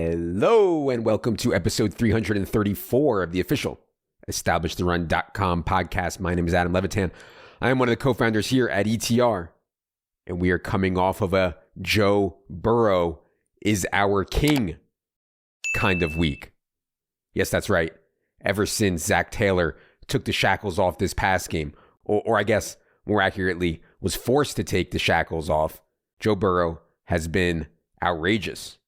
Hello and welcome to episode 334 of the official EstablishTheRun.com podcast. My name is Adam Levitan. I am one of the co-founders here at ETR, and we are coming off of a Joe Burrow is our king kind of week. Yes, that's right. Ever since Zach Taylor took the shackles off this past game, or I guess more accurately, was forced to take the shackles off, Joe Burrow has been outrageous.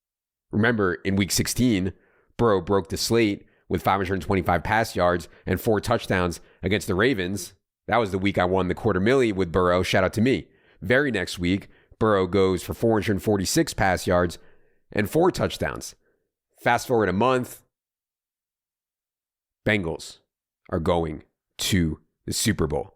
Remember, in week 16, Burrow broke the slate with 525 pass yards and 4 touchdowns against the Ravens. That was the week I won the $250,000 with Burrow. Shout out to me. Very next week, Burrow goes for 446 pass yards and 4 touchdowns. Fast forward a month, Bengals are going to the Super Bowl.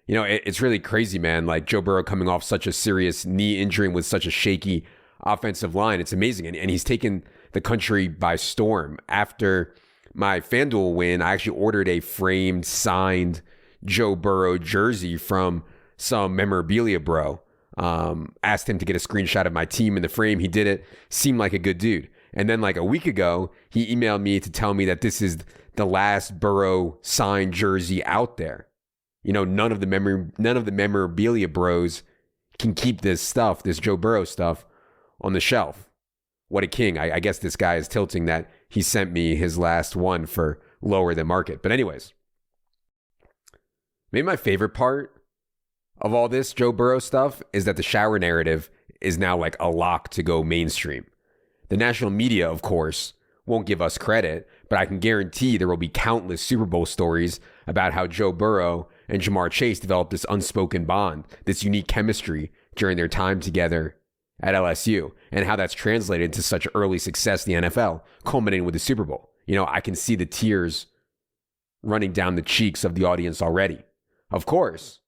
You know, it's really crazy, man. Like Joe Burrow coming off such a serious knee injury with such a shaky offensive line. It's amazing. And he's taken the country by storm. After my FanDuel win, I actually ordered a framed, signed Joe Burrow jersey from some memorabilia bro. Asked him to get a screenshot of my team in the frame. He did it. Seemed like a good dude. And then like a week ago, he emailed me to tell me that this is the last Burrow signed jersey out there. You know, none of the memorabilia bros can keep this stuff, this Joe Burrow stuff, on the shelf. What a king. I guess this guy is tilting that he sent me his last one for lower than market. But anyways, maybe my favorite part of all this Joe Burrow stuff is that the shower narrative is now like a lock to go mainstream. The national media, of course, won't give us credit, but I can guarantee there will be countless Super Bowl stories about how Joe Burrow and Jamar Chase developed this unspoken bond, this unique chemistry during their time together at LSU, and how that's translated to such early success in the NFL, culminating with the Super Bowl. You know, I can see the tears running down the cheeks of the audience already. Of course,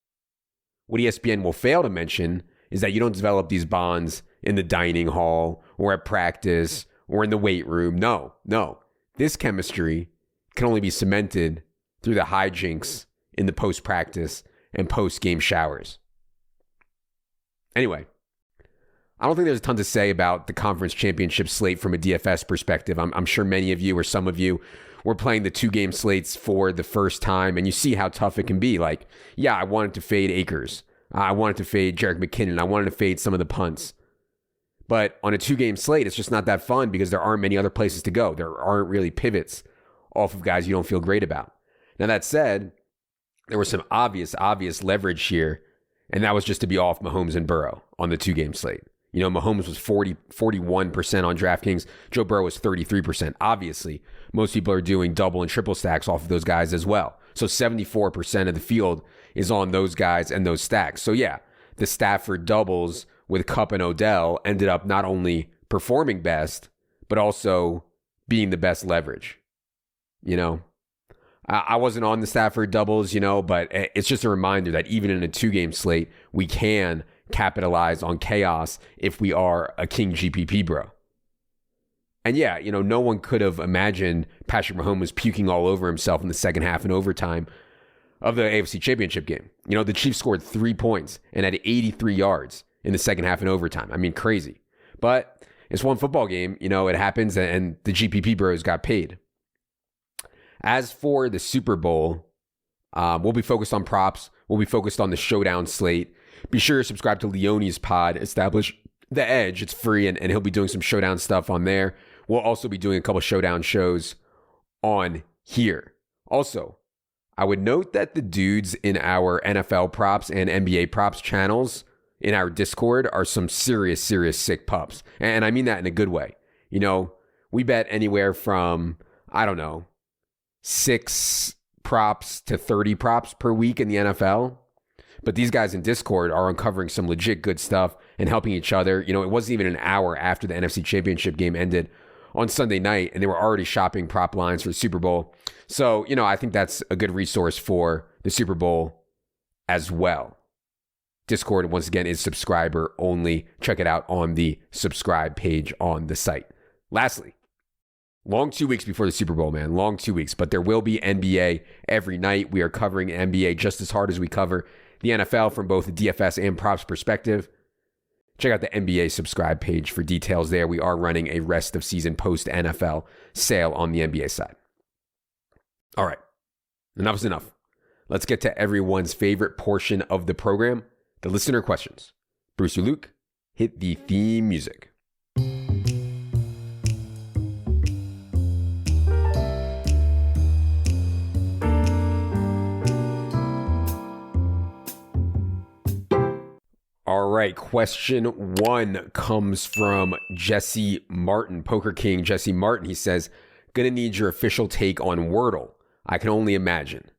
what ESPN will fail to mention is that you don't develop these bonds in the dining hall or at practice or in the weight room. No. This chemistry can only be cemented through the hijinks in the post-practice and post-game showers. Anyway, I don't think there's a ton to say about the conference championship slate from a DFS perspective. I'm sure many of you or some of you were playing the 2-game slates for the first time, and you see how tough it can be. Like, yeah, I wanted to fade Akers. I wanted to fade Jerick McKinnon. I wanted to fade some of the punts. But on a 2-game slate, it's just not that fun because there aren't many other places to go. There aren't really pivots off of guys you don't feel great about. Now, that said, there was some obvious leverage here, and that was just to be off Mahomes and Burrow on the 2-game slate. You know, Mahomes was 41% on DraftKings. Joe Burrow was 33%. Obviously, most people are doing double and triple stacks off of those guys as well. So 74% of the field is on those guys and those stacks. So yeah, the Stafford doubles with Kupp and Odell ended up not only performing best, but also being the best leverage. You know, I wasn't on the Stafford doubles, you know, but it's just a reminder that even in a 2-game slate, we can capitalize on chaos if we are a king GPP bro. And yeah, you know, no one could have imagined Patrick Mahomes puking all over himself in the second half and overtime of the AFC Championship game. You know, the Chiefs scored 3 points and had 83 yards in the second half and overtime. I mean, crazy. But it's one football game, you know, it happens, and the GPP bros got paid. As for the Super Bowl, we'll be focused on props. We'll be focused on the showdown slate. Be sure to subscribe to Leone's pod, Establish the Edge. It's free, and he'll be doing some showdown stuff on there. We'll also be doing a couple showdown shows on here. Also, I would note that the dudes in our NFL props and NBA props channels in our Discord are some serious sick pups. And I mean that in a good way. You know, we bet anywhere from, I don't know, 6 props to 30 props per week in the NFL. But these guys in Discord are uncovering some legit good stuff and helping each other. You know, it wasn't even an hour after the NFC Championship game ended on Sunday night, and they were already shopping prop lines for the Super Bowl. So, you know, I think that's a good resource for the Super Bowl as well. Discord, once again, is subscriber only. Check it out on the subscribe page on the site. Lastly, long 2 weeks before the Super Bowl, man. Long 2 weeks. But there will be NBA every night. We are covering NBA just as hard as we cover the NFL from both the DFS and props perspective. Check out the NBA subscribe page for details there. We are running a rest of season post NFL sale on the NBA side. All right, enough is enough. Let's get to everyone's favorite portion of the program, the listener questions. Bruce or Luke, hit the theme music. All right, question 1 comes from Jesse Martin, Poker King Jesse Martin. He says, gonna need your official take on Wordle. I can only imagine.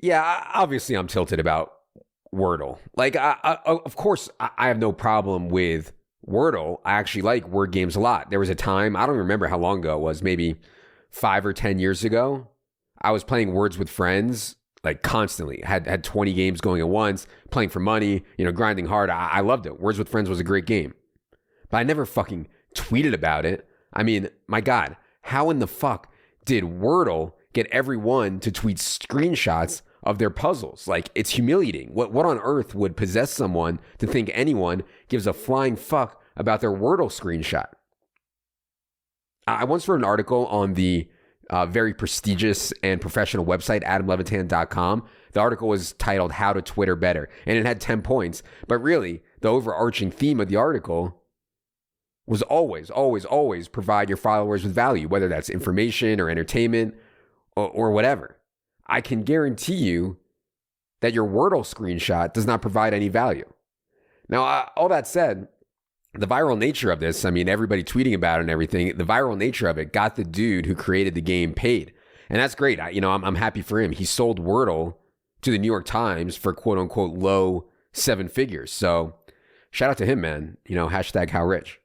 Yeah, obviously I'm tilted about Wordle. Like, of course, I have no problem with Wordle. I actually like word games a lot. There was a time, I don't remember how long ago it was, maybe 5 or 10 years ago, I was playing Words with Friends like constantly. Had 20 games going at once, playing for money, grinding hard. I loved it. Words with Friends was a great game. But I never fucking tweeted about it. I mean, my God, how in the fuck did Wordle get everyone to tweet screenshots of their puzzles? Like, it's humiliating. What on earth would possess someone to think anyone gives a flying fuck about their Wordle screenshot? I once wrote an article on the very prestigious and professional website, AdamLevitan.com. The article was titled How to Twitter Better, and it had 10 points. But really, the overarching theme of the article was always provide your followers with value, whether that's information or entertainment or whatever. I can guarantee you that your Wordle screenshot does not provide any value. Now, all that said, the viral nature of this, I mean, everybody tweeting about it and everything, the viral nature of it got the dude who created the game paid. And that's great. I'm happy for him. He sold Wordle to the New York Times for quote unquote low 7 figures. So shout out to him, man. Hashtag how rich.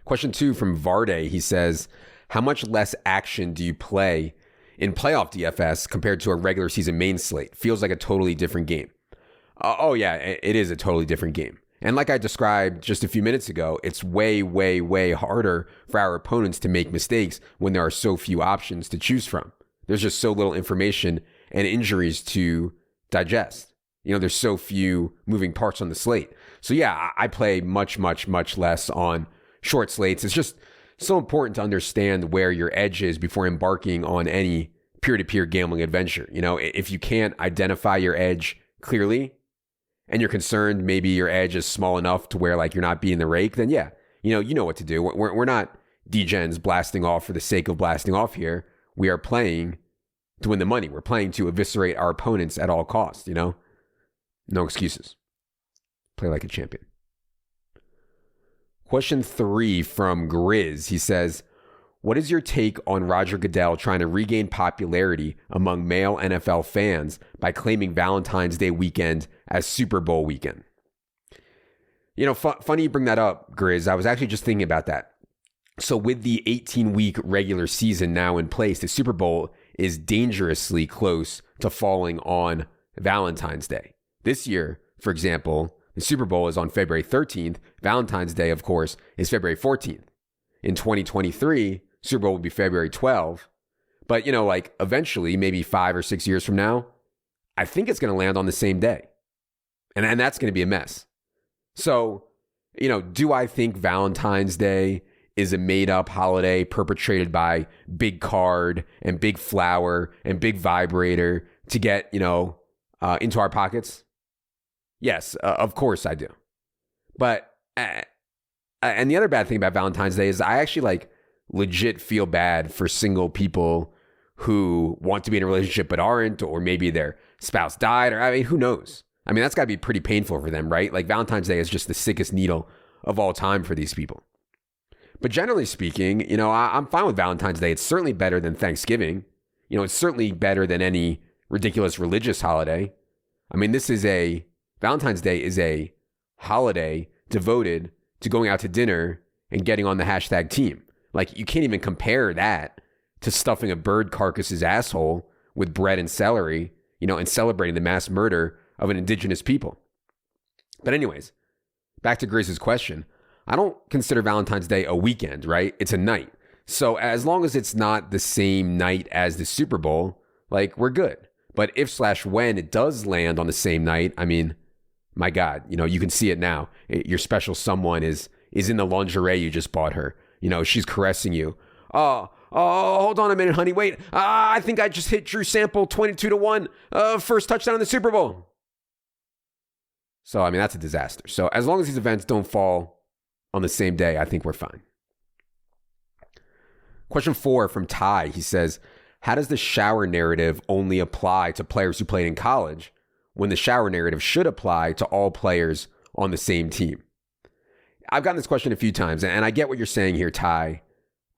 Question 2 from Varde. He says, how much less action do you play in playoff DFS compared to a regular season main slate? Feels like a totally different game. Oh yeah, it is a totally different game. And like I described just a few minutes ago, it's way, way, way harder for our opponents to make mistakes when there are so few options to choose from. There's just so little information and injuries to digest. There's so few moving parts on the slate. So yeah, I play much, much, much less on short slates. It's just so important to understand where your edge is before embarking on any peer-to-peer gambling adventure. If you can't identify your edge clearly, and you're concerned maybe your edge is small enough to where like you're not being the rake, then yeah, you know what to do. We're not degens blasting off for the sake of blasting off here. We are playing to win the money. We're playing to eviscerate our opponents at all costs, No excuses. Play like a champion. Question 3 from Grizz. He says, what is your take on Roger Goodell trying to regain popularity among male NFL fans by claiming Valentine's Day weekend as Super Bowl weekend? Funny you bring that up, Grizz. I was actually just thinking about that. So with the 18-week regular season now in place, the Super Bowl is dangerously close to falling on Valentine's Day. This year, for example, the Super Bowl is on February 13th. Valentine's Day, of course, is February 14th. In 2023, Super Bowl will be February 12th. But, eventually, maybe 5 or 6 years from now, I think it's going to land on the same day. And that's going to be a mess. So, do I think Valentine's Day is a made-up holiday perpetrated by Big Card and Big Flower and Big Vibrator to get, into our pockets? Yes, of course I do. But, and the other bad thing about Valentine's Day is I actually legit feel bad for single people who want to be in a relationship but aren't, or maybe their spouse died, or who knows? That's got to be pretty painful for them, right? Like Valentine's Day is just the sickest needle of all time for these people. But generally speaking, I'm fine with Valentine's Day. It's certainly better than Thanksgiving. It's certainly better than any ridiculous religious holiday. Valentine's Day is a holiday devoted to going out to dinner and getting on the hashtag team. Like, you can't even compare that to stuffing a bird carcass's asshole with bread and celery, and celebrating the mass murder of an indigenous people. But anyways, back to Grizz's question. I don't consider Valentine's Day a weekend, right? It's a night. So as long as it's not the same night as the Super Bowl, we're good. But if/when it does land on the same night, my God, you can see it now. Your special someone is in the lingerie you just bought her. She's caressing you. Oh, hold on a minute, honey. Wait, I think I just hit Drew Sample 22-1. First touchdown in the Super Bowl. So, I mean, that's a disaster. So, as long as these events don't fall on the same day, I think we're fine. Question 4 from Ty. He says, how does the shower narrative only apply to players who played in college when the shower narrative should apply to all players on the same team? I've gotten this question a few times, and I get what you're saying here, Ty.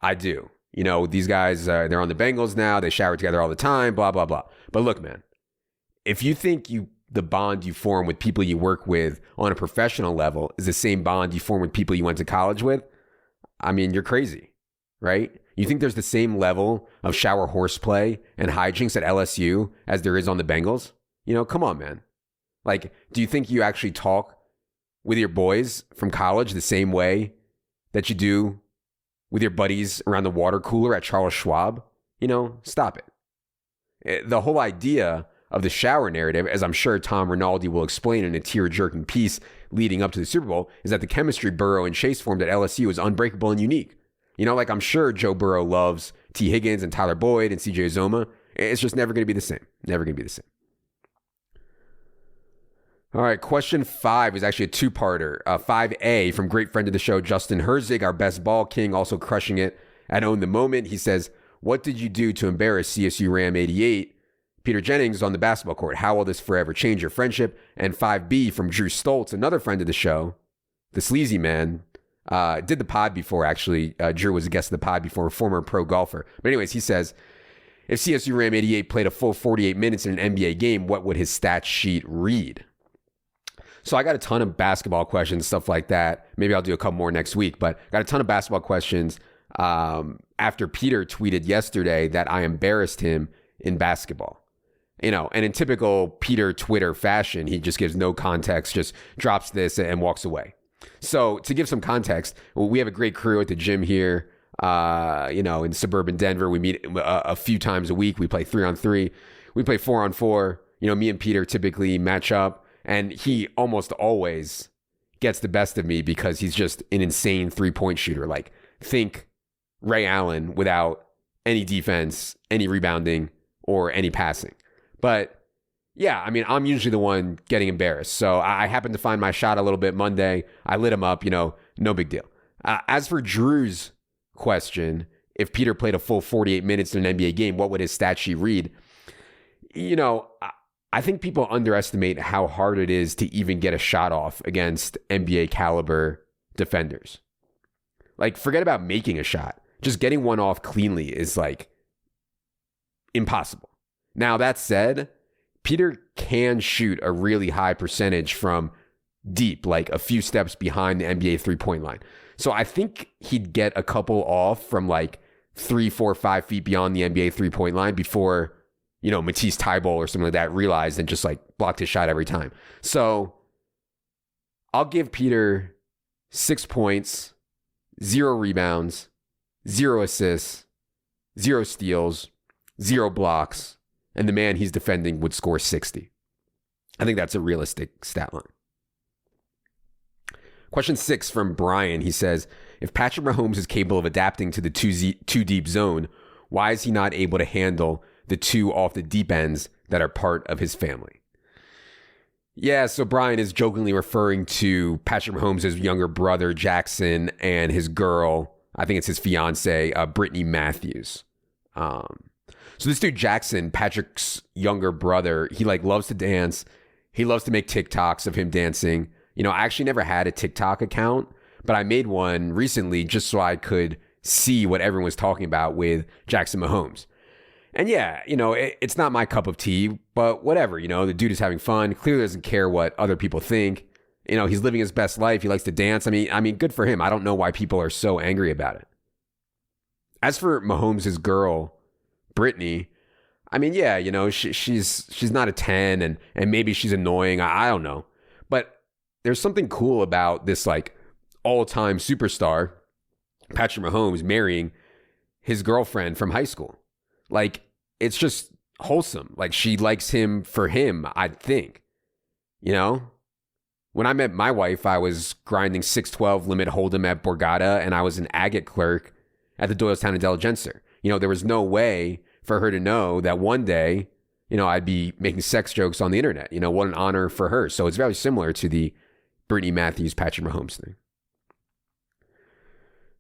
I do. These guys, they're on the Bengals now. They shower together all the time, blah, blah, blah. But look, man, if you think the bond you form with people you work with on a professional level is the same bond you form with people you went to college with, I mean, you're crazy, right? You think there's the same level of shower horseplay and hijinks at LSU as there is on the Bengals? Come on, man. Like, do you think you actually talk with your boys from college the same way that you do with your buddies around the water cooler at Charles Schwab? Stop it. The whole idea of the shower narrative, as I'm sure Tom Rinaldi will explain in a tear-jerking piece leading up to the Super Bowl, is that the chemistry Burrow and Chase formed at LSU is unbreakable and unique. I'm sure Joe Burrow loves T. Higgins and Tyler Boyd and CJ Uzoma. It's just never going to be the same. Never going to be the same. All right, question 5 is actually a two-parter. 5A from great friend of the show, Justin Herzig, our best ball king, also crushing it at Own the Moment. He says, what did you do to embarrass CSU Ram 88? Peter Jennings on the basketball court. How will this forever change your friendship? And 5B from Drew Stoltz, another friend of the show, the sleazy man, did the pod before, actually. Drew was a guest of the pod before, a former pro golfer. But anyways, he says, if CSU Ram 88 played a full 48 minutes in an NBA game, what would his stat sheet read? So I got a ton of basketball questions, stuff like that. Maybe I'll do a couple more next week, but got a ton of basketball questions after Peter tweeted yesterday that I embarrassed him in basketball. And in typical Peter Twitter fashion, he just gives no context, just drops this and walks away. So to give some context, we have a great crew at the gym here, in suburban Denver. We meet a few times a week. We play 3-on-3. We play 4-on-4. Me and Peter typically match up, and he almost always gets the best of me because he's just an insane three-point shooter. Like, think Ray Allen without any defense, any rebounding, or any passing. But yeah, I mean, I'm usually the one getting embarrassed. So I happened to find my shot a little bit Monday. I lit him up, no big deal. As for Drew's question, if Peter played a full 48 minutes in an NBA game, what would his stat sheet read? I think people underestimate how hard it is to even get a shot off against NBA caliber defenders. Like, forget about making a shot. Just getting one off cleanly is like impossible. Now, that said, Peter can shoot a really high percentage from deep, like a few steps behind the NBA three-point line. So I think he'd get a couple off from like 3, 4, 5 feet beyond the NBA three-point line before, Matisse Thybulle or something like that realized and just like blocked his shot every time. So I'll give Peter 6 points, 0 rebounds, 0 assists, 0 steals, 0 blocks, and the man he's defending would score 60. I think that's a realistic stat line. Question 6 from Brian. He says, if Patrick Mahomes is capable of adapting to the two deep zone, why is he not able to handle the 2 off the deep ends that are part of his family? Yeah, so Brian is jokingly referring to Patrick Mahomes' younger brother, Jackson, and his girl, I think it's his fiance, Brittany Matthews. So this dude, Jackson, Patrick's younger brother, he loves to dance. He loves to make TikToks of him dancing. I actually never had a TikTok account, but I made one recently just so I could see what everyone was talking about with Jackson Mahomes. And yeah, it's not my cup of tea, but whatever, the dude is having fun. Clearly doesn't care what other people think. He's living his best life. He likes to dance. I mean, good for him. I don't know why people are so angry about it. As for Mahomes' girl, Brittany, I mean, yeah, she's not a 10 and maybe she's annoying. I don't know. But there's something cool about this like all-time superstar, Patrick Mahomes, marrying his girlfriend from high school. Like, it's just wholesome. Like, she likes him for him, I think. When I met my wife, I was grinding 612 limit hold'em at Borgata, and I was an agate clerk at the Doylestown Intelligencer. There was no way for her to know that one day, I'd be making sex jokes on the internet. What an honor for her. So it's very similar to the Brittany Matthews, Patrick Mahomes thing.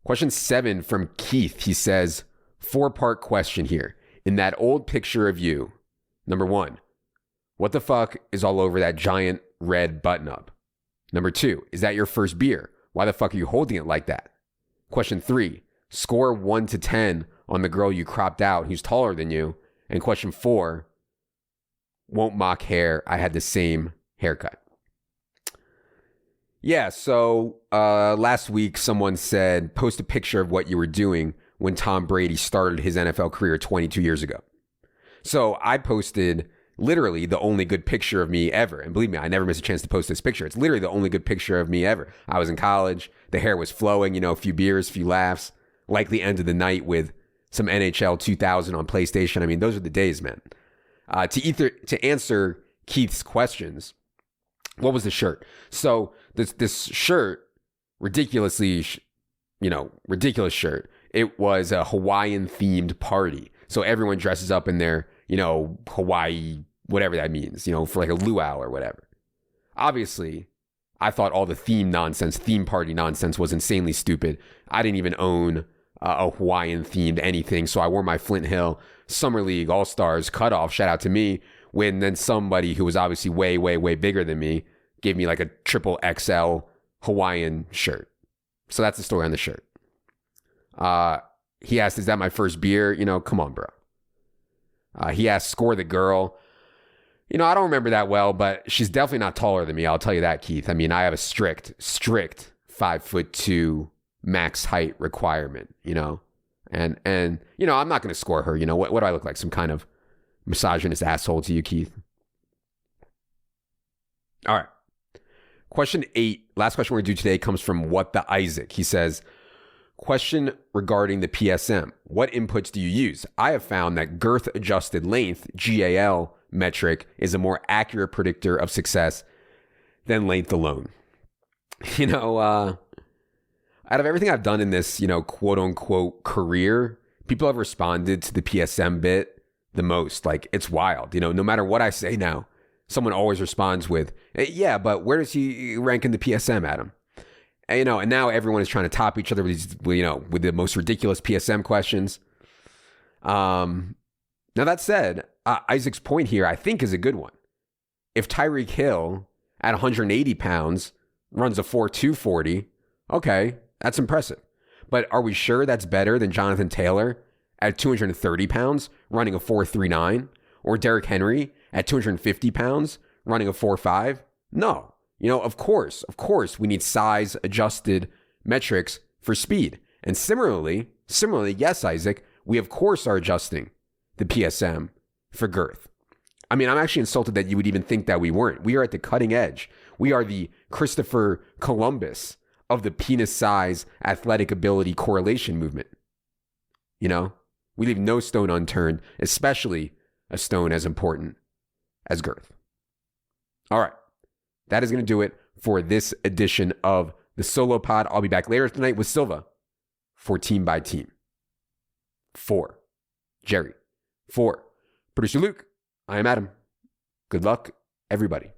Question 7 from Keith. He says, 4-part question here. In that old picture of you, number 1, what the fuck is all over that giant red button up? Number 2, is that your first beer? Why the fuck are you holding it like that? Question 3, score 1 to 10 on the girl you cropped out who's taller than you. And question 4, won't mock hair. I had the same haircut. Yeah, so last week someone said, post a picture of what you were doing when Tom Brady started his NFL career 22 years ago. So I posted literally the only good picture of me ever. And believe me, I never miss a chance to post this picture. It's literally the only good picture of me ever. I was in college. The hair was flowing, a few beers, a few laughs. Likely ended the night with some NHL 2000 on PlayStation. I mean, those are the days, man. To answer Keith's questions, what was the shirt? So this shirt, ridiculous shirt. It was a Hawaiian themed party. So everyone dresses up in their, Hawaii, whatever that means, for like a luau or whatever. Obviously, I thought all the theme party nonsense was insanely stupid. I didn't even own a Hawaiian themed anything. So I wore my Flint Hill Summer League All-Stars cutoff, shout out to me, when then somebody who was obviously way, way, way bigger than me gave me like a triple XL Hawaiian shirt. So that's the story on the shirt. He asked, is that my first beer? Come on, bro. He asked, score the girl. I don't remember that well, but she's definitely not taller than me. I'll tell you that, Keith. I mean, I have a strict 5'2" max height requirement, and I'm not going to score her. What do I look like? Some kind of misogynist asshole to you, Keith? All right. Question 8, last question we're going to do today comes from What the Isaac. He says, question regarding the PSM. What inputs do you use? I have found that girth adjusted length, GAL metric, is a more accurate predictor of success than length alone. Out of everything I've done in this, quote unquote career, people have responded to the PSM bit the most. Like, it's wild. No matter what I say now, someone always responds with, yeah, but where does he rank in the PSM, Adam? And, and now everyone is trying to top each other with these, with the most ridiculous PSM questions. Now that said, Isaac's point here, I think, is a good one. If Tyreek Hill at 180 pounds runs a 4.2 40, okay, that's impressive. But are we sure that's better than Jonathan Taylor at 230 pounds running a 4.39? Or Derrick Henry at 250 pounds running a 4.5? No. Of course, we need size adjusted metrics for speed. And similarly, yes, Isaac, we of course are adjusting the PSM for girth. I mean, I'm actually insulted that you would even think that we weren't. We are at the cutting edge. We are the Christopher Columbus of the penis size athletic ability correlation movement. We leave no stone unturned, especially a stone as important as girth. All right. That is going to do it for this edition of the Solo Pod. I'll be back later tonight with Silva for Team by Team. For Jerry. For Producer Luke. I am Adam. Good luck, everybody.